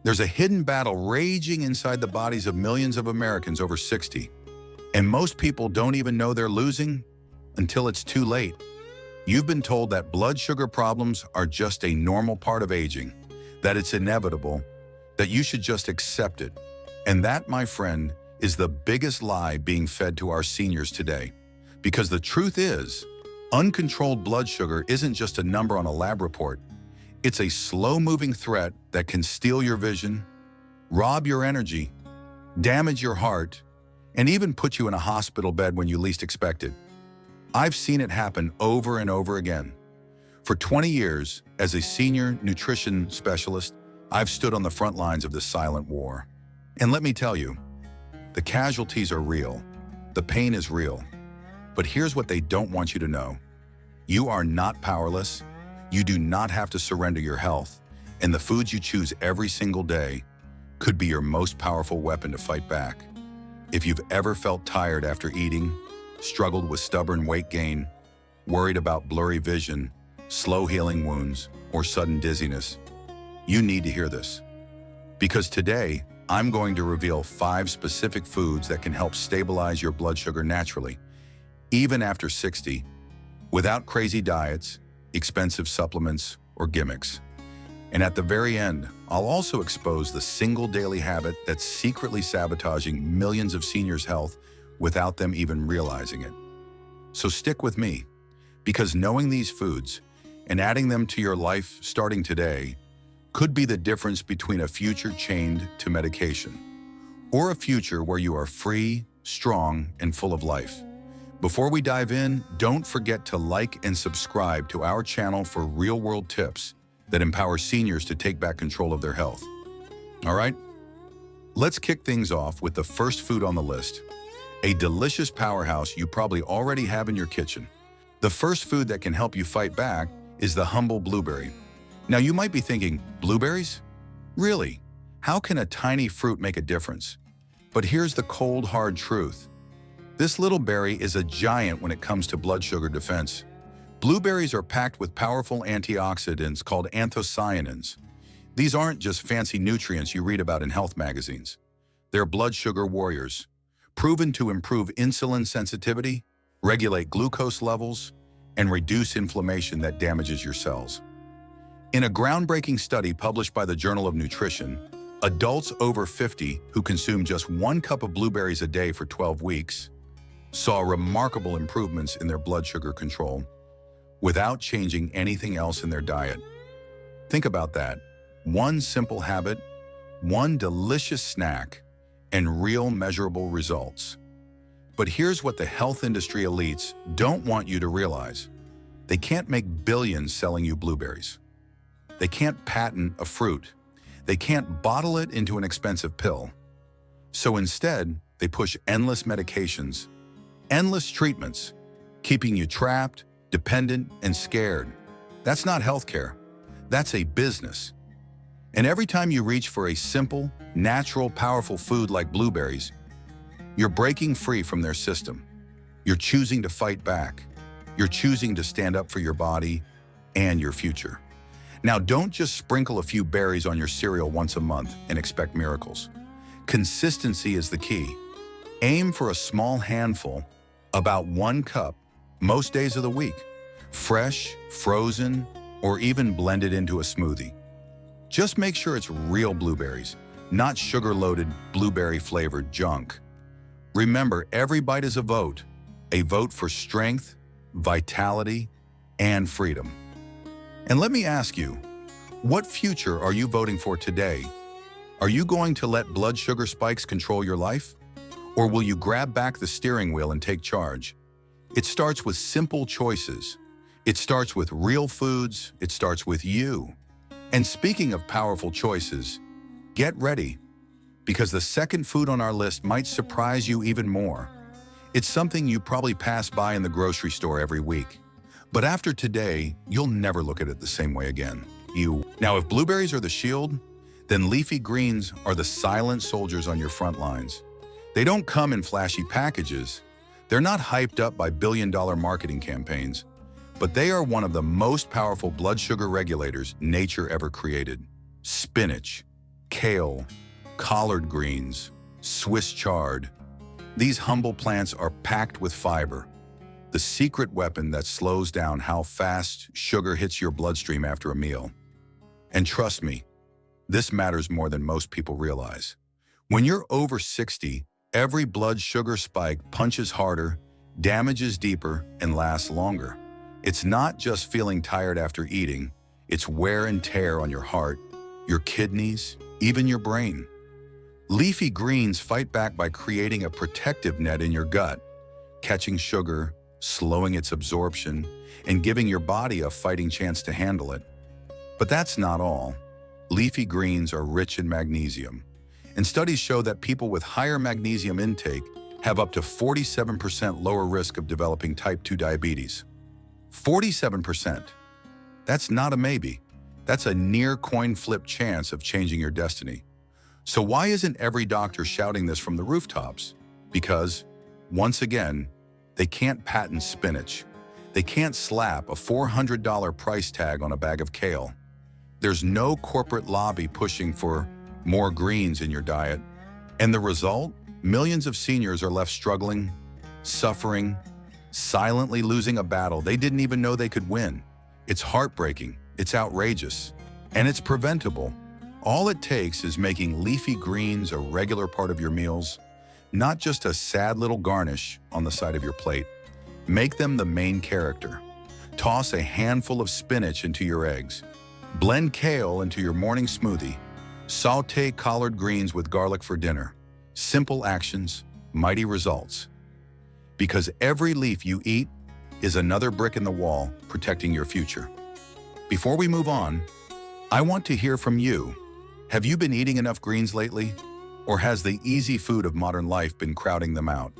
There's a hidden battle raging inside the bodies of millions of Americans over 60, and most people don't even know they're losing until it's too late. You've been told that blood sugar problems are just a normal part of aging, that it's inevitable, that you should just accept it. And that, my friend, is the biggest lie being fed to our seniors today. Because the truth is, uncontrolled blood sugar isn't just a number on a lab report. It's a slow-moving threat that can steal your vision, rob your energy, damage your heart, and even put you in a hospital bed when you least expect it. I've seen it happen over and over again. For 20 years, as a senior nutrition specialist, I've stood on the front lines of this silent war. And let me tell you, the casualties are real. The pain is real. But here's what they don't want you to know. You are not powerless. You do not have to surrender your health, and the foods you choose every single day could be your most powerful weapon to fight back. If you've ever felt tired after eating, struggled with stubborn weight gain, worried about blurry vision, slow healing wounds, or sudden dizziness, you need to hear this. Because today, I'm going to reveal 5 specific foods that can help stabilize your blood sugar naturally, even after 60, without crazy diets, expensive supplements, or gimmicks. And at the very end, I'll also expose the single daily habit that's secretly sabotaging millions of seniors' health without them even realizing it. So stick with me, because knowing these foods and adding them to your life starting today could be the difference between a future chained to medication or a future where you are free, strong, and full of life. Before we dive in, don't forget to like and subscribe to our channel for real-world tips that empower seniors to take back control of their health. All right? Let's kick things off with the first food on the list, a delicious powerhouse you probably already have in your kitchen. The first food that can help you fight back is the humble blueberry. Now you might be thinking, blueberries? Really? How can a tiny fruit make a difference? But here's the cold, hard truth. This little berry is a giant when it comes to blood sugar defense. Blueberries are packed with powerful antioxidants called anthocyanins. These aren't just fancy nutrients you read about in health magazines. They're blood sugar warriors, proven to improve insulin sensitivity, regulate glucose levels, and reduce inflammation that damages your cells. In a groundbreaking study published by the Journal of Nutrition, adults over 50 who consumed just 1 cup of blueberries a day for 12 weeks saw remarkable improvements in their blood sugar control without changing anything else in their diet. Think about that. One simple habit, one delicious snack, and real measurable results. But here's what the health industry elites don't want you to realize. They can't make billions selling you blueberries. They can't patent a fruit. They can't bottle it into an expensive pill. So instead, they push endless medications, endless treatments, keeping you trapped, dependent, and scared. That's not healthcare. That's a business. And every time you reach for a simple, natural, powerful food like blueberries, you're breaking free from their system. You're choosing to fight back. You're choosing to stand up for your body and your future. Now, don't just sprinkle a few berries on your cereal once a month and expect miracles. Consistency is the key. Aim for a small handful, about 1 cup, most days of the week. Fresh, frozen, or even blended into a smoothie. Just make sure it's real blueberries, not sugar-loaded, blueberry-flavored junk. Remember, every bite is a vote for strength, vitality, and freedom. And let me ask you, what future are you voting for today? Are you going to let blood sugar spikes control your life? Or will you grab back the steering wheel and take charge? It starts with simple choices. It starts with real foods. It starts with you. And speaking of powerful choices, get ready, because the second food on our list might surprise you even more. It's something you probably pass by in the grocery store every week. But after today, you'll never look at it the same way again. Now, if blueberries are the shield, then leafy greens are the silent soldiers on your front lines. They don't come in flashy packages. They're not hyped up by billion-dollar marketing campaigns, but they are one of the most powerful blood sugar regulators nature ever created. Spinach. Kale, collard greens, Swiss chard. These humble plants are packed with fiber, the secret weapon that slows down how fast sugar hits your bloodstream after a meal. And trust me, this matters more than most people realize. When you're over 60, every blood sugar spike punches harder, damages deeper, and lasts longer. It's not just feeling tired after eating, it's wear and tear on your heart, your kidneys, even your brain. Leafy greens fight back by creating a protective net in your gut, catching sugar, slowing its absorption, and giving your body a fighting chance to handle it. But that's not all. Leafy greens are rich in magnesium, and studies show that people with higher magnesium intake have up to 47% lower risk of developing type 2 diabetes. 47%. That's not a maybe. That's a near coin flip chance of changing your destiny. So why isn't every doctor shouting this from the rooftops? Because, once again, they can't patent spinach. They can't slap a $400 price tag on a bag of kale. There's no corporate lobby pushing for more greens in your diet. And the result? Millions of seniors are left struggling, suffering, silently losing a battle they didn't even know they could win. It's heartbreaking, it's outrageous, and it's preventable. All it takes is making leafy greens a regular part of your meals, not just a sad little garnish on the side of your plate. Make them the main character. Toss a handful of spinach into your eggs. Blend kale into your morning smoothie. Sauté collard greens with garlic for dinner. Simple actions, mighty results. Because every leaf you eat is another brick in the wall protecting your future. Before we move on, I want to hear from you. Have you been eating enough greens lately? Or has the easy food of modern life been crowding them out?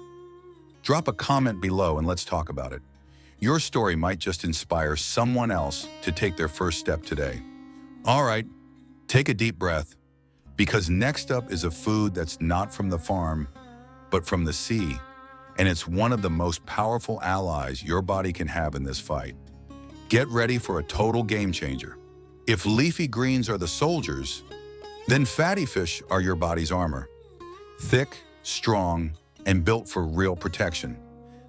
Drop a comment below and let's talk about it. Your story might just inspire someone else to take their first step today. All right, take a deep breath, because next up is a food that's not from the farm, but from the sea, and it's one of the most powerful allies your body can have in this fight. Get ready for a total game changer. If leafy greens are the soldiers, then fatty fish are your body's armor. Thick, strong, and built for real protection.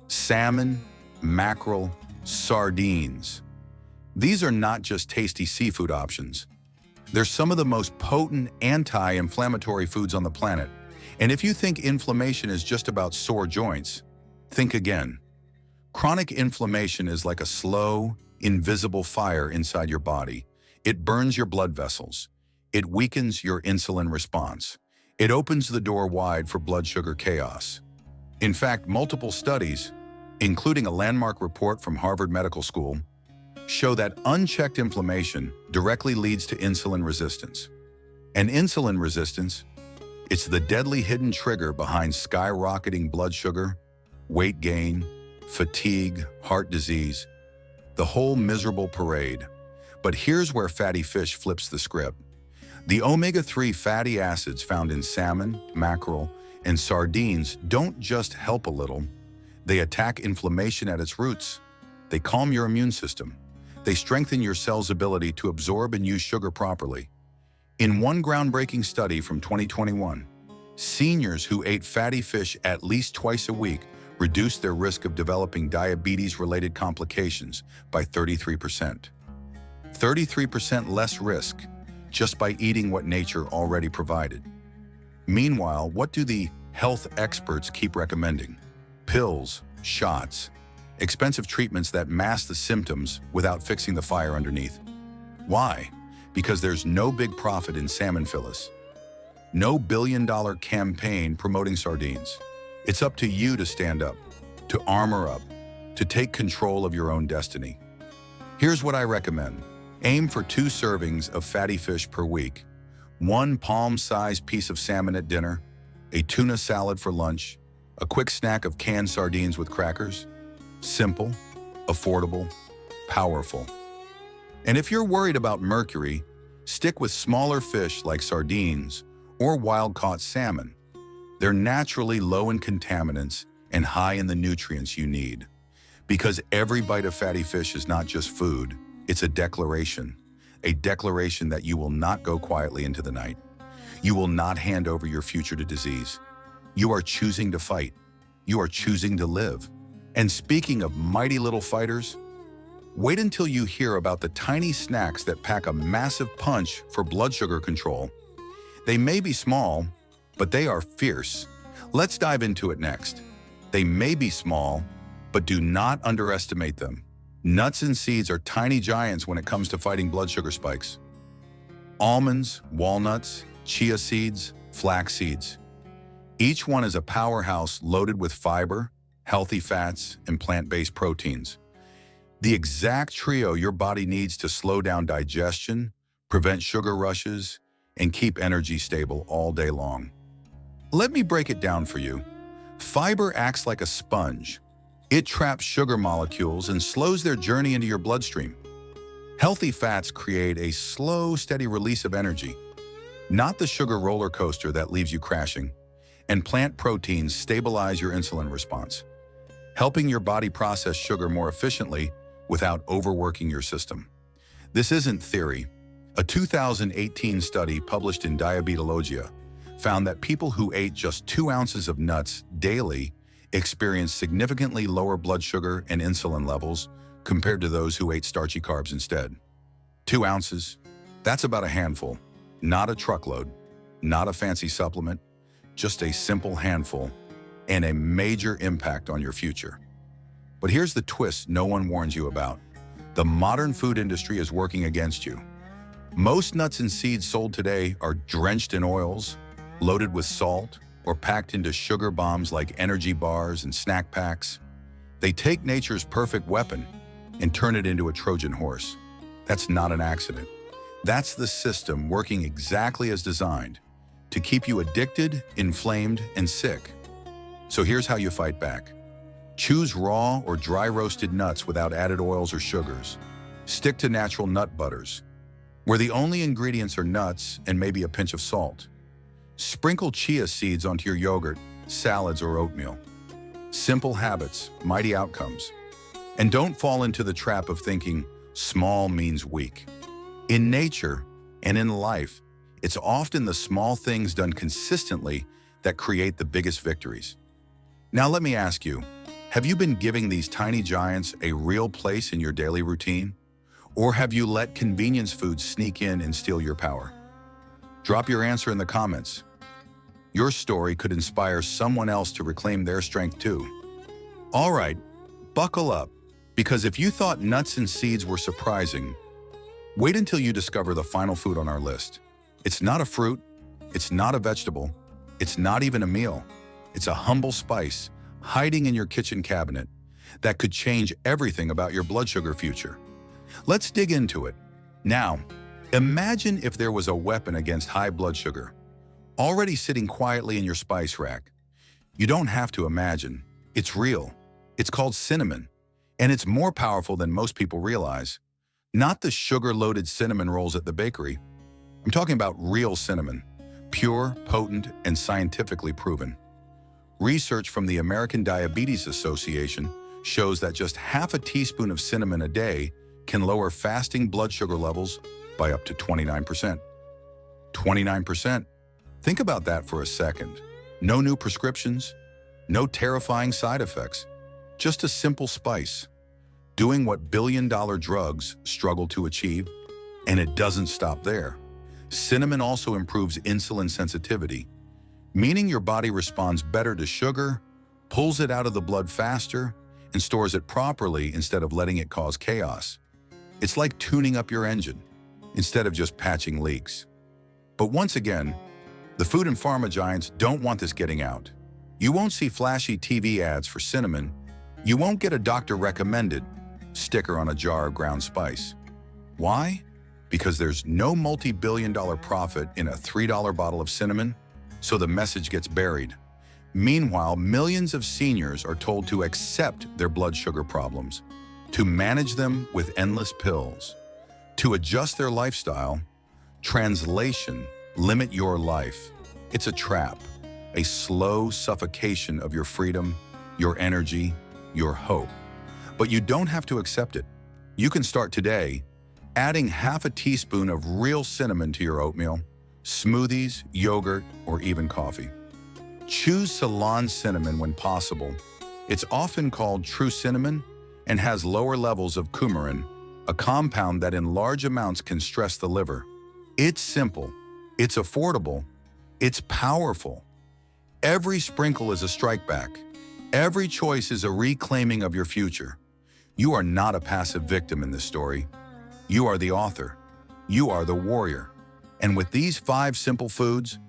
Salmon, mackerel, sardines. These are not just tasty seafood options. They're some of the most potent anti-inflammatory foods on the planet. And if you think inflammation is just about sore joints, think again. Chronic inflammation is like a slow, invisible fire inside your body. It burns your blood vessels. It weakens your insulin response. It opens the door wide for blood sugar chaos. In fact, multiple studies, including a landmark report from Harvard Medical School, show that unchecked inflammation directly leads to insulin resistance. And insulin resistance, it's the deadly hidden trigger behind skyrocketing blood sugar, weight gain, fatigue, heart disease, the whole miserable parade. But here's where fatty fish flips the script. The omega-3 fatty acids found in salmon, mackerel, and sardines don't just help a little. They attack inflammation at its roots. They calm your immune system. They strengthen your cell's ability to absorb and use sugar properly. In one groundbreaking study from 2021, seniors who ate fatty fish at least twice a week reduced their risk of developing diabetes-related complications by 33%. 33% less risk just by eating what nature already provided. Meanwhile, what do the health experts keep recommending? Pills, shots, expensive treatments that mask the symptoms without fixing the fire underneath. Why? Because there's no big profit in salmon fillets. No billion-dollar campaign promoting sardines. It's up to you to stand up, to armor up, to take control of your own destiny. Here's what I recommend. Aim for 2 servings of fatty fish per week, 1 palm-sized piece of salmon at dinner, a tuna salad for lunch, a quick snack of canned sardines with crackers. Simple, affordable, powerful. And if you're worried about mercury, stick with smaller fish like sardines or wild-caught salmon. They're naturally low in contaminants and high in the nutrients you need. Because every bite of fatty fish is not just food, it's a declaration that you will not go quietly into the night. You will not hand over your future to disease. You are choosing to fight. You are choosing to live. And speaking of mighty little fighters, wait until you hear about the tiny snacks that pack a massive punch for blood sugar control. They may be small, but they are fierce. Let's dive into it next. They may be small, but do not underestimate them. Nuts and seeds are tiny giants when it comes to fighting blood sugar spikes. Almonds, walnuts, chia seeds, flax seeds. Each one is a powerhouse loaded with fiber, healthy fats, and plant-based proteins. The exact trio your body needs to slow down digestion, prevent sugar rushes, and keep energy stable all day long. Let me break it down for you. Fiber acts like a sponge. It traps sugar molecules and slows their journey into your bloodstream. Healthy fats create a slow, steady release of energy, not the sugar roller coaster that leaves you crashing. And plant proteins stabilize your insulin response, helping your body process sugar more efficiently without overworking your system. This isn't theory. A 2018 study published in Diabetologia found that people who ate just 2 ounces of nuts daily experienced significantly lower blood sugar and insulin levels compared to those who ate starchy carbs instead. 2 ounces? That's about a handful, not a truckload, not a fancy supplement, just a simple handful and a major impact on your future. But here's the twist no one warns you about. The modern food industry is working against you. Most nuts and seeds sold today are drenched in oils, loaded with salt, or packed into sugar bombs like energy bars and snack packs. They take nature's perfect weapon and turn it into a Trojan horse. That's not an accident. That's the system working exactly as designed to keep you addicted, inflamed, and sick. So here's how you fight back. Choose raw or dry roasted nuts without added oils or sugars. Stick to natural nut butters, where the only ingredients are nuts and maybe a pinch of salt. Sprinkle chia seeds onto your yogurt, salads, or oatmeal. Simple habits, mighty outcomes. And don't fall into the trap of thinking small means weak. In nature and in life, it's often the small things done consistently that create the biggest victories. Now let me ask you, have you been giving these tiny giants a real place in your daily routine? Or have you let convenience foods sneak in and steal your power? Drop your answer in the comments. Your story could inspire someone else to reclaim their strength too. All right, buckle up, because if you thought nuts and seeds were surprising, wait until you discover the final food on our list. It's not a fruit, it's not a vegetable, it's not even a meal. It's a humble spice hiding in your kitchen cabinet that could change everything about your blood sugar future. Let's dig into it. Now, imagine if there was a weapon against high blood sugar, already sitting quietly in your spice rack. You don't have to imagine. It's real. It's called cinnamon, and it's more powerful than most people realize. Not the sugar-loaded cinnamon rolls at the bakery. I'm talking about real cinnamon, pure, potent, and scientifically proven. Research from the American Diabetes Association shows that just half a teaspoon of cinnamon a day can lower fasting blood sugar levels by up to 29%. 29%. Think about that for a second. No new prescriptions, no terrifying side effects, just a simple spice, doing what billion-dollar drugs struggle to achieve, and it doesn't stop there. Cinnamon also improves insulin sensitivity, meaning your body responds better to sugar, pulls it out of the blood faster, and stores it properly instead of letting it cause chaos. It's like tuning up your engine instead of just patching leaks. But once again, the food and pharma giants don't want this getting out. You won't see flashy TV ads for cinnamon. You won't get a doctor-recommended sticker on a jar of ground spice. Why? Because there's no multi-billion-dollar profit in a $3 bottle of cinnamon, so the message gets buried. Meanwhile, millions of seniors are told to accept their blood sugar problems, to manage them with endless pills, to adjust their lifestyle. Translation: limit your life. It's a trap, a slow suffocation of your freedom, your energy, your hope. But you don't have to accept it. You can start today, adding half a teaspoon of real cinnamon to your oatmeal, smoothies, yogurt, or even coffee. Choose Ceylon cinnamon when possible. It's often called true cinnamon and has lower levels of coumarin, a compound that in large amounts can stress the liver. It's simple, it's affordable, it's powerful. Every sprinkle is a strike back. Every choice is a reclaiming of your future. You are not a passive victim in this story. You are the author. You are the warrior. And with these 5 simple foods,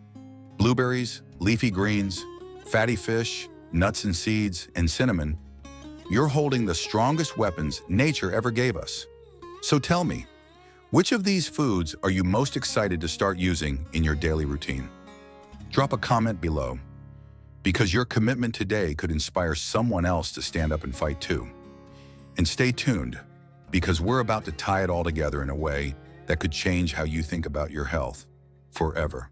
blueberries, leafy greens, fatty fish, nuts and seeds, and cinnamon, you're holding the strongest weapons nature ever gave us. So tell me, which of these foods are you most excited to start using in your daily routine? Drop a comment below, because your commitment today could inspire someone else to stand up and fight too. And stay tuned, because we're about to tie it all together in a way that could change how you think about your health forever.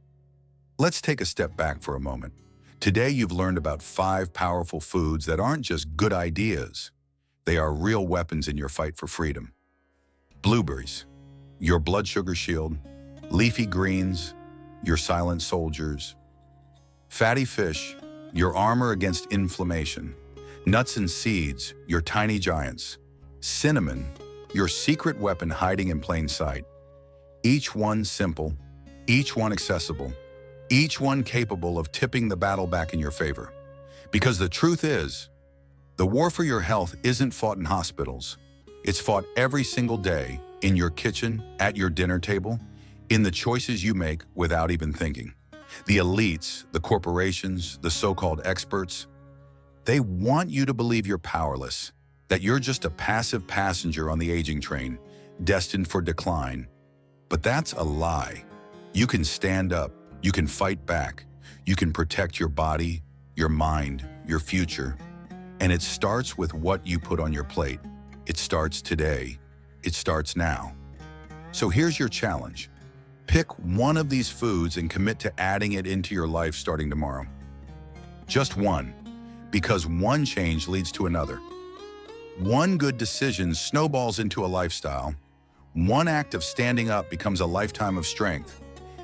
Let's take a step back for a moment. Today you've learned about 5 powerful foods that aren't just good ideas. They are real weapons in your fight for freedom. Blueberries, your blood sugar shield. Leafy greens, your silent soldiers. Fatty fish, your armor against inflammation. Nuts and seeds, your tiny giants. Cinnamon, your secret weapon hiding in plain sight. Each one simple, each one accessible, each one capable of tipping the battle back in your favor. Because the truth is, the war for your health isn't fought in hospitals. It's fought every single day, in your kitchen, at your dinner table, in the choices you make without even thinking. The elites, the corporations, the so-called experts, they want you to believe you're powerless, that you're just a passive passenger on the aging train, destined for decline. But that's a lie. You can stand up, you can fight back, you can protect your body, your mind, your future. And it starts with what you put on your plate. It starts today. It starts now. So here's your challenge. Pick one of these foods and commit to adding it into your life starting tomorrow. Just one, because one change leads to another. One good decision snowballs into a lifestyle. One act of standing up becomes a lifetime of strength.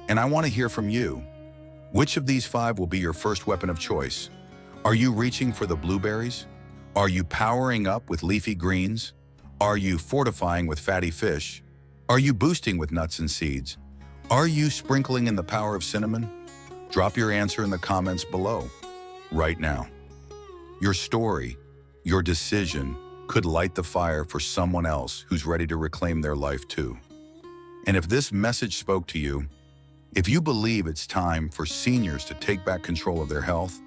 And I want to hear from you. Which of these 5 will be your first weapon of choice? Are you reaching for the blueberries? Are you powering up with leafy greens? Are you fortifying with fatty fish? Are you boosting with nuts and seeds? Are you sprinkling in the power of cinnamon? Drop your answer in the comments below, right now. Your story, your decision, could light the fire for someone else who's ready to reclaim their life too. And if this message spoke to you, if you believe it's time for seniors to take back control of their health,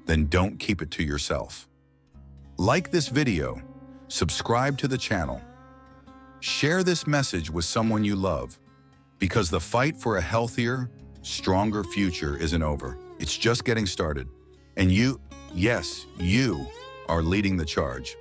then don't keep it to yourself. Like this video, subscribe to the channel, share this message with someone you love, because the fight for a healthier, stronger future isn't over. It's just getting started. And you, yes, you, are leading the charge.